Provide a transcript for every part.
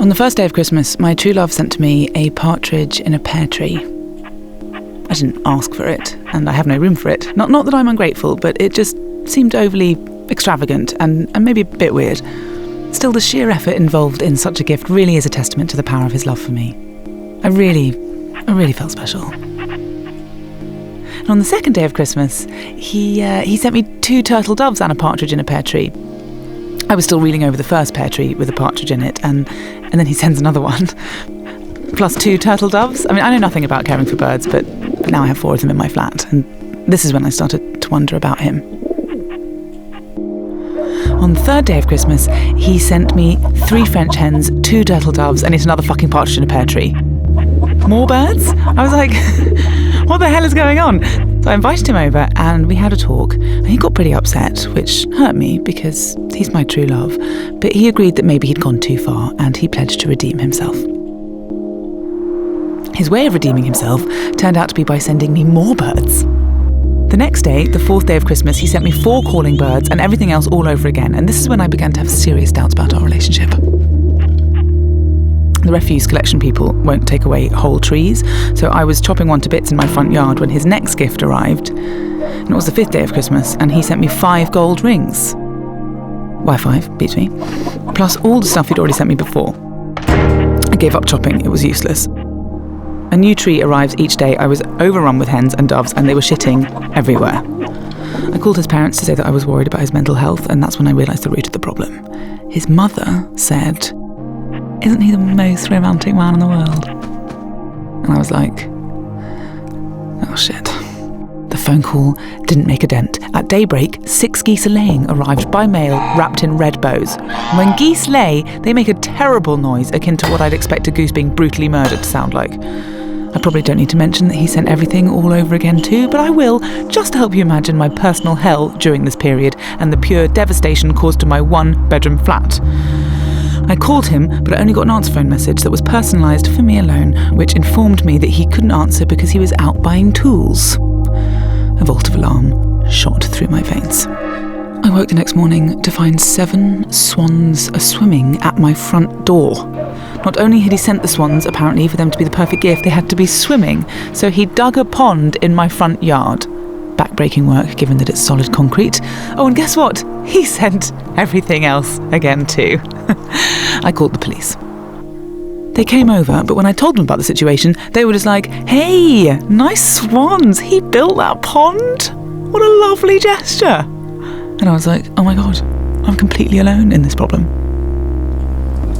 On the first day of Christmas, my true love sent to me a partridge in a pear tree. I didn't ask for it, and I have no room for it. Not that I'm ungrateful, but it just seemed overly extravagant and maybe a bit weird. Still, the sheer effort involved in such a gift really is a testament to the power of his love for me. I really felt special. And on the second day of Christmas, he sent me 2 turtle doves and a partridge in a pear tree. I was still reeling over the first pear tree with a partridge in it, and then he sends another one. Plus 2 turtle doves. I mean, I know nothing about caring for birds, but now I have 4 of them in my flat, and this is when I started to wonder about him. On the third day of Christmas, he sent me 3 French hens, 2 turtle doves, and yet another fucking partridge in a pear tree. More birds? I was like, what the hell is going on? So I invited him over and we had a talk, and he got pretty upset, which hurt me because he's my true love. But he agreed that maybe he'd gone too far and he pledged to redeem himself. His way of redeeming himself turned out to be by sending me more birds. The next day, the 4th day of Christmas, he sent me 4 calling birds and everything else all over again, and this is when I began to have serious doubts about our relationship. The refuse collection people won't take away whole trees, so I was chopping one to bits in my front yard when his next gift arrived. And it was the 5th day of Christmas, and he sent me 5 gold rings. Why 5? Beats me. Plus all the stuff he'd already sent me before. I gave up chopping, it was useless. A new tree arrives each day. I was overrun with hens and doves, and they were shitting everywhere. I called his parents to say that I was worried about his mental health, and that's when I realised the root of the problem. His mother said, "Isn't he the most romantic man in the world?" And I was like, oh shit. The phone call didn't make a dent. At daybreak, 6 geese a-laying arrived by mail wrapped in red bows. And when geese lay, they make a terrible noise akin to what I'd expect a goose being brutally murdered to sound like. I probably don't need to mention that he sent everything all over again too, but I will, just to help you imagine my personal hell during this period and the pure devastation caused to my 1-bedroom flat. I called him, but I only got an answer phone message that was personalised for me alone, which informed me that he couldn't answer because he was out buying tools. A volt of alarm shot through my veins. I woke the next morning to find 7 swans swimming at my front door. Not only had he sent the swans, apparently for them to be the perfect gift, they had to be swimming, so he dug a pond in my front yard. Back-breaking work, given that it's solid concrete. Oh, and guess what? He sent everything else again too. I called the police. They came over, but when I told them about the situation, they were just like, "Hey, nice swans, he built that pond? What a lovely gesture." And I was like, oh my God, I'm completely alone in this problem.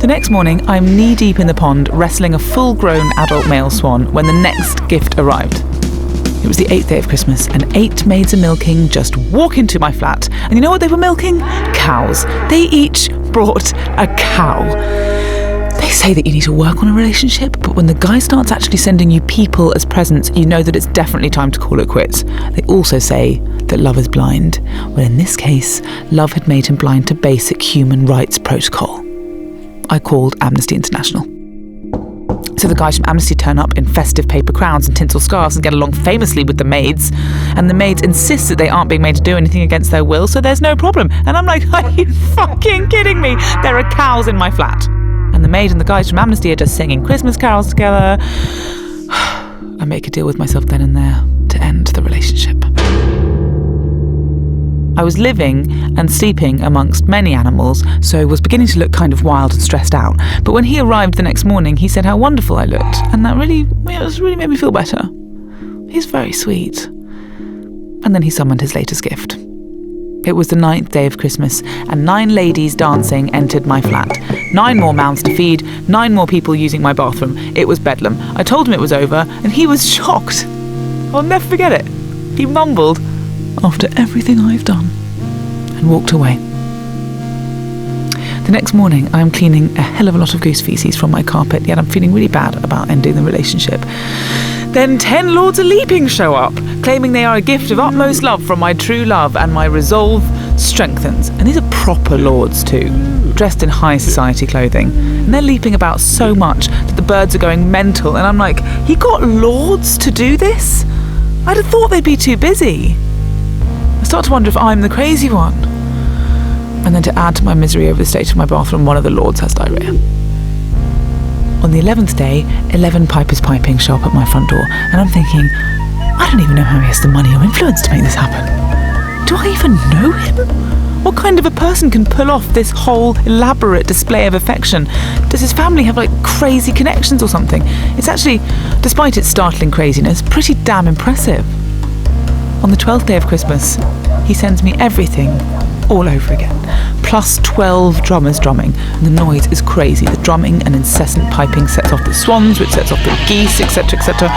The next morning, I'm knee-deep in the pond, wrestling a full-grown adult male swan when the next gift arrived. It was the 8th day of Christmas, and 8 maids a milking just walk into my flat. And you know what they were milking? Cows. They each brought a cow. They say that you need to work on a relationship, but when the guy starts actually sending you people as presents, you know that it's definitely time to call it quits. They also say that love is blind. Well, in this case, love had made him blind to basic human rights protocol. I called Amnesty International. So the guys from Amnesty turn up in festive paper crowns and tinsel scarves and get along famously with the maids. And the maids insist that they aren't being made to do anything against their will, so there's no problem. And I'm like, are you fucking kidding me? There are cows in my flat. And the maid and the guys from Amnesty are just singing Christmas carols together. I make a deal with myself then and there to end the relationship. I was living and sleeping amongst many animals, so was beginning to look kind of wild and stressed out. But when he arrived the next morning, he said how wonderful I looked, and that really made me feel better. He's very sweet. And then he summoned his latest gift. It was the 9th day of Christmas, and 9 ladies dancing entered my flat. 9 more mouths to feed, 9 more people using my bathroom. It was bedlam. I told him it was over, and he was shocked. I'll never forget it. He mumbled, "After everything I've done," and walked away. The next morning, I am cleaning a hell of a lot of goose feces from my carpet, yet I'm feeling really bad about ending the relationship. Then 10 lords a-leaping show up, claiming they are a gift of utmost love from my true love, and my resolve strengthens. And these are proper lords too, dressed in high society clothing. And they're leaping about so much that the birds are going mental, and I'm like, he got lords to do this? I'd have thought they'd be too busy. I start to wonder if I'm the crazy one. And then to add to my misery over the state of my bathroom, one of the lords has diarrhea. On the 11th day, 11 pipers piping show up at my front door, and I'm thinking, I don't even know how he has the money or influence to make this happen. Do I even know him? What kind of a person can pull off this whole elaborate display of affection? Does his family have crazy connections or something? It's actually, despite its startling craziness, pretty damn impressive. On the 12th day of Christmas, he sends me everything all over again, plus 12 drummers drumming, and the noise is crazy. The drumming and incessant piping sets off the swans, which sets off the geese, etc., etc.,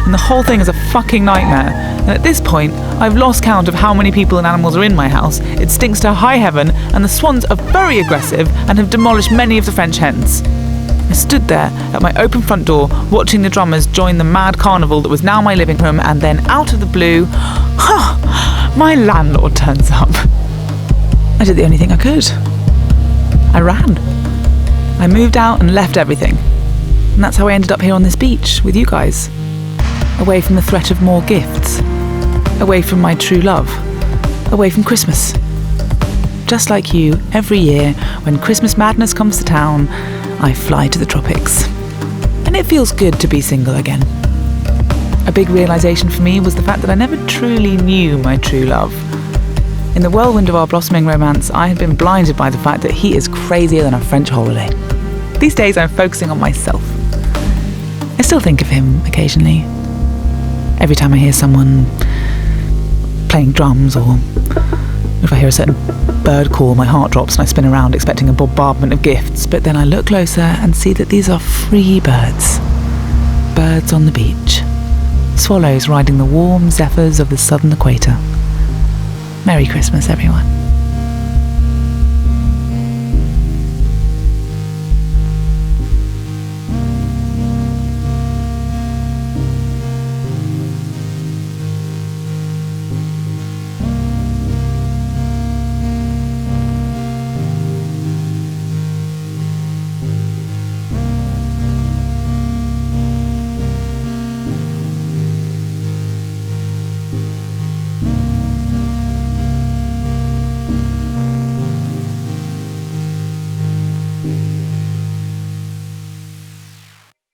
and the whole thing is a fucking nightmare. And at this point, I've lost count of how many people and animals are in my house. It stinks to high heaven, and the swans are very aggressive and have demolished many of the French hens. I stood there at my open front door, watching the drummers join the mad carnival that was now my living room, and then out of the blue, my landlord turns up. I did the only thing I could. I ran. I moved out and left everything. And that's how I ended up here on this beach with you guys. Away from the threat of more gifts. Away from my true love. Away from Christmas. Just like you, every year, when Christmas madness comes to town, I fly to the tropics. And it feels good to be single again. A big realisation for me was the fact that I never truly knew my true love. In the whirlwind of our blossoming romance, I had been blinded by the fact that he is crazier than a French holiday. These days I'm focusing on myself. I still think of him occasionally. Every time I hear someone playing drums, or if I hear a certain bird call, my heart drops and I spin around expecting a bombardment of gifts. But then I look closer and see that these are free birds. Birds on the beach. Swallows riding the warm zephyrs of the southern equator. Merry Christmas, everyone.